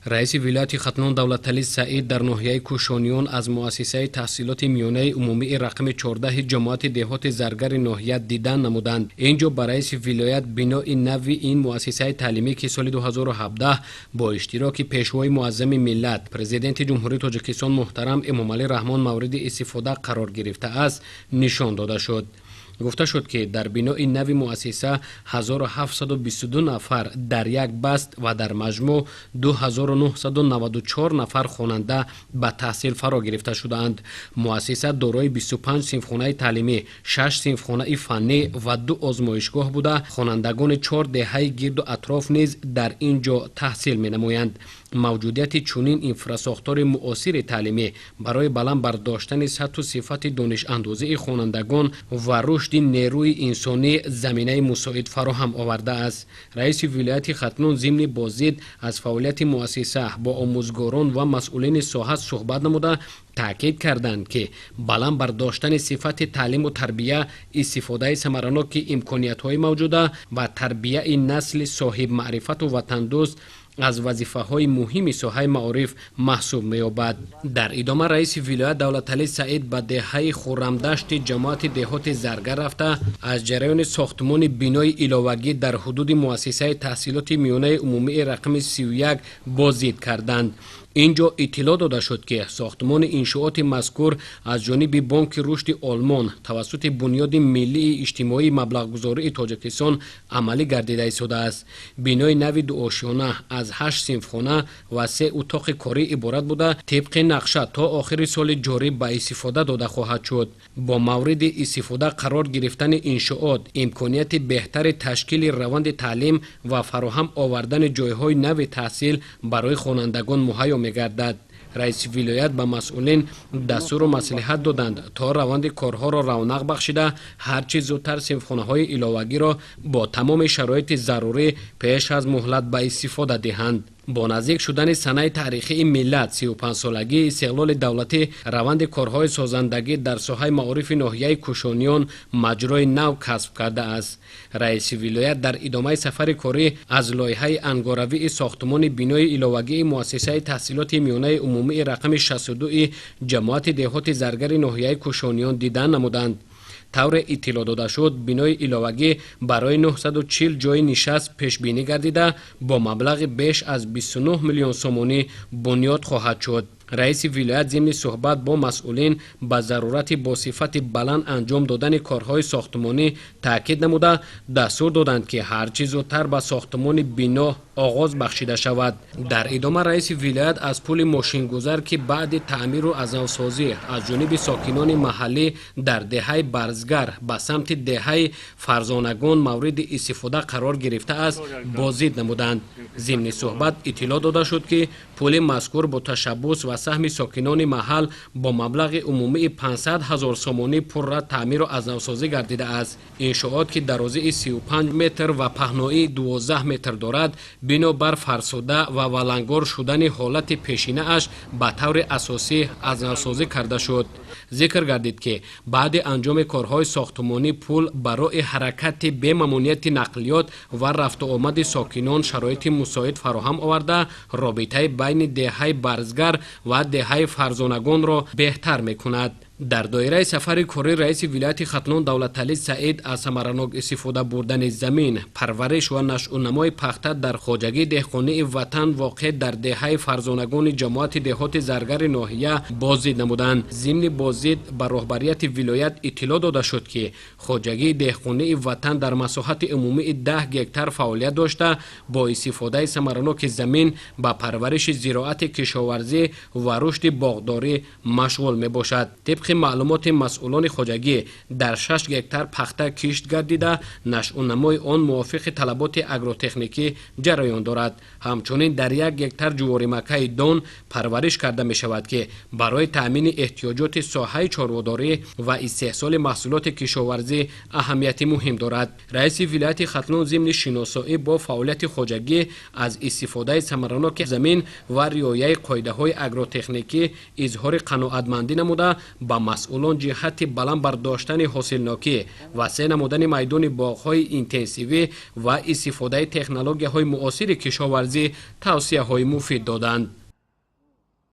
رئیس ولایت ختنان دولتعلی سعید در ناحیه کوشانیان از مؤسسه تحصیلات میانه عمومی رقم 14 جماعت دهات زرگر ناحیه دیدن نمودند. اینجا برای رئیس ولایت بنای نوی این مؤسسه تعلیمی که سال 2017 با اشتراک پیشوای معظم ملت پرزیدنت جمهوری تاجیکستان محترم امامعلی رحمان مورد استفاده قرار گرفته است نشان داده شد. گفته شد که در بنای نوی مؤسسه 1722 نفر در یک بست و در مجموع 2994 نفر خواننده به تحصیل فرا گرفته شدند. مؤسسه دارای 25 صنفخانه تعلیمی، 6 صنفخانه فنی و 2 آزمایشگاه بوده. خوانندگان 4 دهه گرد و اطراف نیز در اینجا تحصیل می نمایند. موجودیت چنین انفراساختار معاصر تعلیمی برای بلند برداشتن سطح و صفت دانش اندازه خوانندگان و رشد نیروی انسانی زمینه مساعد فراهم آورده است. رئیس ولایت ختنان ضمن بازدید از فعالیت مؤسسه با آموزگاران و مسئولین ساحه صحبت نموده تاکید کردند که بلند برداشتن صفت تعلیم و تربیه استفاده ثمرناک امکانیت‌های موجوده و تربیه نسل صاحب معرفت و وطن دوست از وظیفه‌های مهم ساحه معارف محسوب می‌یابد. در ادامه رئیس ولایت دولتعلی سعید به دهه خرمدشت جماعت دهات زرگر رفته از جریان ساختمان بنای علاوگی در حدود مؤسسه تحصیلات میانه عمومی رقم 31 بازدید کردند. اینجا اطلاع داده شد که ساختمان انشاءات مذکور از جانب بانک رشد آلمان توسط بنیاد ملی اجتماعی مبلغ گذاری تاجیکستان عملی گردیده شده است. بنای نوی دو آشیانه از 8 صنفخانه و 3 اتاق کاری عبارت بوده طبق نقشه تا آخر سال جاری به استفاده داده خواهد شد. با مورد استفاده قرار گرفتن انشاءات امکانیت بهتر تشکیل روند تعلیم و فراهم آوردن جایهای نو تحصیل برای خوانندگان مهیا می‌گردد. رئیس ولایت به مسئولین دستور و مصلحت دادند تا روند کارها را رونق بخشیده هرچه زودتر صنفخانه‌های علاوگی را با تمام شرایط ضروری پیش از مهلت به استفاده دهند. با نزدیک شدن سنه تاریخی ملت 35 سالگی استقلال دولتی روند کارهای سازندگی در ساحه معارف ناحیه کوشانیان مجرای نو کسب کرده است. رئیس ولایت در ادامه سفر کاری از لایحه انگاروی ساختمان بنای علاوگی مؤسسه تحصیلات میانه عمومی رقم 62 جماعت دهات زرگر ناحیه کوشانیان دیدن نمودند. طور اطلاع داده شد بنای علاوگی برای 940 جای نشست پیش بینی گردیده با مبلغ بیش از 29 میلیون سومانی بنیاد خواهد شد. رئیس ولایت ضمن صحبت با مسئولین به ضرورت با صفت بلند انجام دادن کارهای ساختمانی تاکید نموده دستور دادند که هر چیز زودتر به ساختمان بنا آغاز بخشیده شود. در ادامه رئیس ولایت از پل ماشینگذار که بعد تعمیر و ازاوسازی از جانب ساکنان محلی در دهه برزگر به سمت دهه فرزانگان مورد استفاده قرار گرفته است بازدید نمودند. ضمن صحبت اطلاع داده شد که پل مذکور با تشبث و سهم ساکنان محل با مبلغ عمومی 500,000 سومانی پر را تعمیر و ازاوسازی گردیده است. انشاءات که درازی 35 متر و پهنایی 12 متر دارد بنابر فرسوده و ولنگار شدن حالت پیشینه اش به طور اساسی ازاوسازی کرده شد. ذکر گردید که بعد انجام کارهای ساختمانی پل برای حرکت به ممنوعیت نقلیات و رفت و آمد ساکنان شرایط مساعد فراهم آورده رابطه بین دهه برزگر و دهه فرزانگان را بهتر می‌کند. در دایره سفر کاری رئیس ولایت ختنان دولتعلی سعید از ثمرناک استفاده بردن زمین، پرورش و نشأ و نمای پخته در خواجگی دهقانی وطن واقع در دهه فرزانگان جماعت دهات زرگر ناحیه بازدید نمودند. ضمن بازدید به رهبریت ولایت اطلاع داده شد که خواجگی دهقانی وطن در مساحت عمومی 10 هکتار فعالیت داشته با استفاده ثمرناک زمین به پرورش زراعت کشاورزی و رشد باغداری مشغول می باشد. معلومات مسئولان خواجگی در 6 هکتار پخته کشت گردیده نشأ و نمای آن موافق طلبات اگروتکنیکی جریان دارد. همچنین در 1 هکتار جواری مکه دان پرورش کرده می شود که برای تامین احتیاجات ساحه چاره‌داری و استحصال محصولات کشاورزی اهمیت مهم دارد. رئیس ولایت ختنان ضمن شناسایی با فعالیت خواجگی از استفاده ثمرناک زمین و رعایت قاعده‌های اگروتکنیکی اظهار قناعتمندی نموده با مسئولان جهت بلند برداشتن حاصلناکی و سه نمودن میدان باغ‌های اینتنسیوی و استفاده تکنولوژی‌های معاصر کشاورزی баъзе тавсияҳои муфид доданд.